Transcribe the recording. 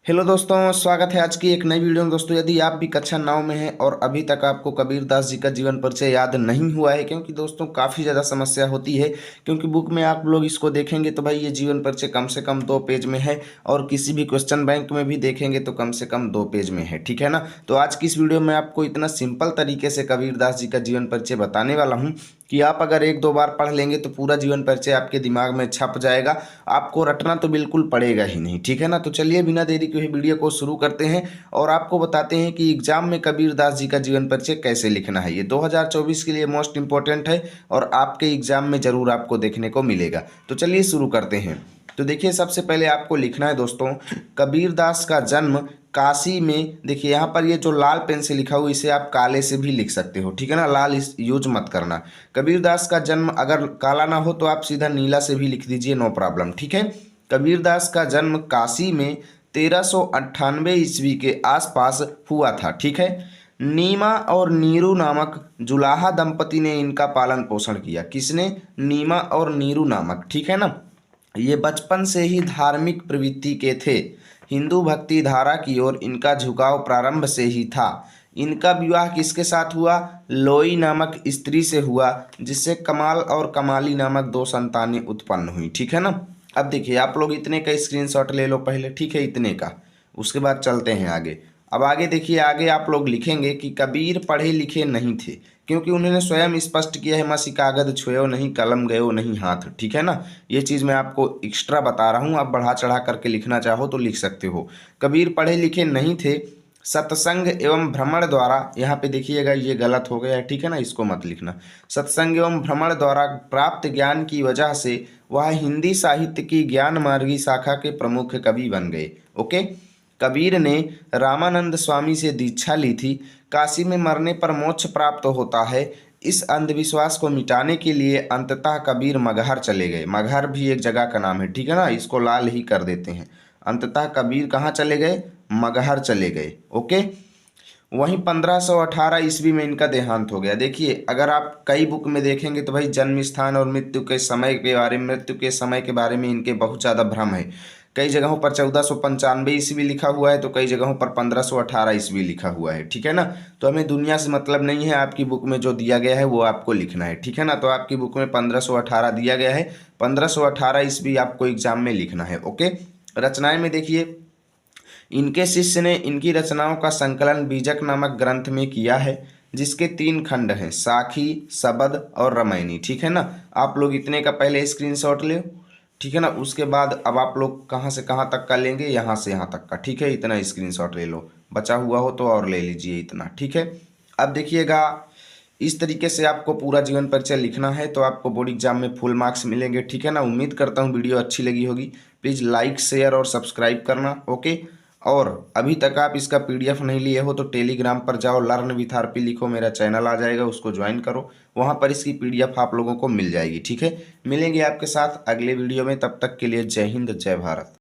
Hello दोस्तों, स्वागत है आज की एक नई वीडियो में। दोस्तों, यदि आप भी कक्षा 9 में हैं और अभी तक आपको कबीरदास जी का जीवन परिचय याद नहीं हुआ है, क्योंकि दोस्तों काफ़ी ज़्यादा समस्या होती है, क्योंकि बुक में आप लोग इसको देखेंगे तो भाई ये जीवन परिचय कम से कम 2 पेज में है, और किसी भी क्वेश्चन बैंक में भी देखेंगे तो कम से कम 2 पेज में है। ठीक है ना। तो आज की इस वीडियो में आपको इतना सिंपल तरीके से कबीरदास जी का जीवन परिचय बताने वाला हूँ कि आप अगर 1-2 बार पढ़ लेंगे तो पूरा जीवन परिचय आपके दिमाग में छप जाएगा। आपको रटना तो बिल्कुल पड़ेगा ही नहीं। ठीक है ना। तो चलिए बिना देरी के हुए वीडियो को शुरू करते हैं और आपको बताते हैं कि एग्जाम में कबीरदास जी का जीवन परिचय कैसे लिखना है। ये 2024 के लिए मोस्ट इंपॉर्टेंट है और आपके एग्जाम में जरूर आपको देखने को मिलेगा। तो चलिए शुरू करते हैं। तो देखिए, सबसे पहले आपको लिखना है दोस्तों, कबीरदास का जन्म काशी में। देखिए यहाँ पर ये जो लाल पेन से लिखा हुआ, इसे आप काले से भी लिख सकते हो। ठीक है ना, लाल इस यूज मत करना। कबीरदास का जन्म अगर काला ना हो तो आप सीधा नीला से भी लिख दीजिए, नो प्रॉब्लम। ठीक है। कबीरदास का जन्म काशी में 1398 ईस्वी के आसपास हुआ था। ठीक है। नीमा और नीरू नामक जुलाहा दंपति ने इनका पालन पोषण किया। किसने? नीमा और नीरू नामक। ठीक है ना। ये बचपन से ही धार्मिक प्रवृत्ति के थे। हिंदू भक्ति धारा की ओर इनका झुकाव प्रारंभ से ही था। इनका विवाह किसके साथ हुआ? लोई नामक स्त्री से हुआ, जिससे कमाल और कमाली नामक 2 संतानें उत्पन्न हुई। ठीक है ना। अब देखिए, आप लोग इतने का स्क्रीनशॉट ले लो पहले। ठीक है, इतने का। उसके बाद चलते हैं आगे। अब आगे देखिए, आगे आप लोग लिखेंगे कि कबीर पढ़े लिखे नहीं थे, क्योंकि उन्होंने स्वयं स्पष्ट किया है, मसी कागज छुएओ नहीं, कलम गयो नहीं हाथ। ठीक है ना। ये चीज़ मैं आपको एक्स्ट्रा बता रहा हूँ, आप बढ़ा चढ़ा करके लिखना चाहो तो लिख सकते हो। कबीर पढ़े लिखे नहीं थे। सत्संग एवं भ्रमण द्वारा, यहाँ पे देखिएगा ये गलत हो गया है। ठीक है ना, इसको मत लिखना। सत्संग एवं भ्रमण द्वारा प्राप्त ज्ञान की वजह से वह हिंदी साहित्य की ज्ञान मार्गी शाखा के प्रमुख कवि बन गए। ओके। कबीर ने रामानंद स्वामी से दीक्षा ली थी। काशी में मरने पर मोक्ष प्राप्त होता है, इस अंधविश्वास को मिटाने के लिए अंततः कबीर मगहर चले गए। मगहर भी एक जगह का नाम है। ठीक है ना, इसको लाल ही कर देते हैं। अंततः कबीर कहाँ चले गए? मगहर चले गए। ओके। वहीं 1518 ईस्वी में इनका देहांत हो गया। देखिए, अगर आप कई बुक में देखेंगे तो भाई जन्म स्थान और मृत्यु के समय के बारे में इनके बहुत ज़्यादा भ्रम है। कई जगहों पर 1495 ईस्वी लिखा हुआ है, तो कई जगहों पर 1518 ईस्वी लिखा हुआ है। ठीक है ना। तो हमें दुनिया से मतलब नहीं है, आपकी बुक में जो दिया गया है वो आपको लिखना है। ठीक है ना। तो आपकी बुक में 1518 दिया गया है, 1518 ईस्वी आपको एग्जाम में लिखना है। ओके। रचनाएं में देखिए, इनके शिष्य ने इनकी रचनाओं का संकलन बीजक नामक ग्रंथ में किया है, जिसके 3 खंड हैं, साखी, सबद और रामायणी। ठीक है ना। आप लोग इतने का पहले स्क्रीनशॉट ले। ठीक है ना। उसके बाद अब आप लोग कहाँ से कहाँ तक का लेंगे? यहाँ से यहाँ तक का। ठीक है, इतना स्क्रीनशॉट ले लो। बचा हुआ हो तो और ले लीजिए इतना। ठीक है। अब देखिएगा, इस तरीके से आपको पूरा जीवन परिचय लिखना है तो आपको बोर्ड एग्जाम में फुल मार्क्स मिलेंगे। ठीक है ना। उम्मीद करता हूँ वीडियो अच्छी लगी होगी। प्लीज़ लाइक, शेयर और सब्सक्राइब करना। ओके। और अभी तक आप इसका पीडीएफ नहीं लिए हो तो टेलीग्राम पर जाओ, लर्न विथ आरपी लिखो, मेरा चैनल आ जाएगा, उसको ज्वाइन करो। वहाँ पर इसकी पीडीएफ आप लोगों को मिल जाएगी। ठीक है। मिलेंगे आपके साथ अगले वीडियो में, तब तक के लिए जय हिंद, जय भारत।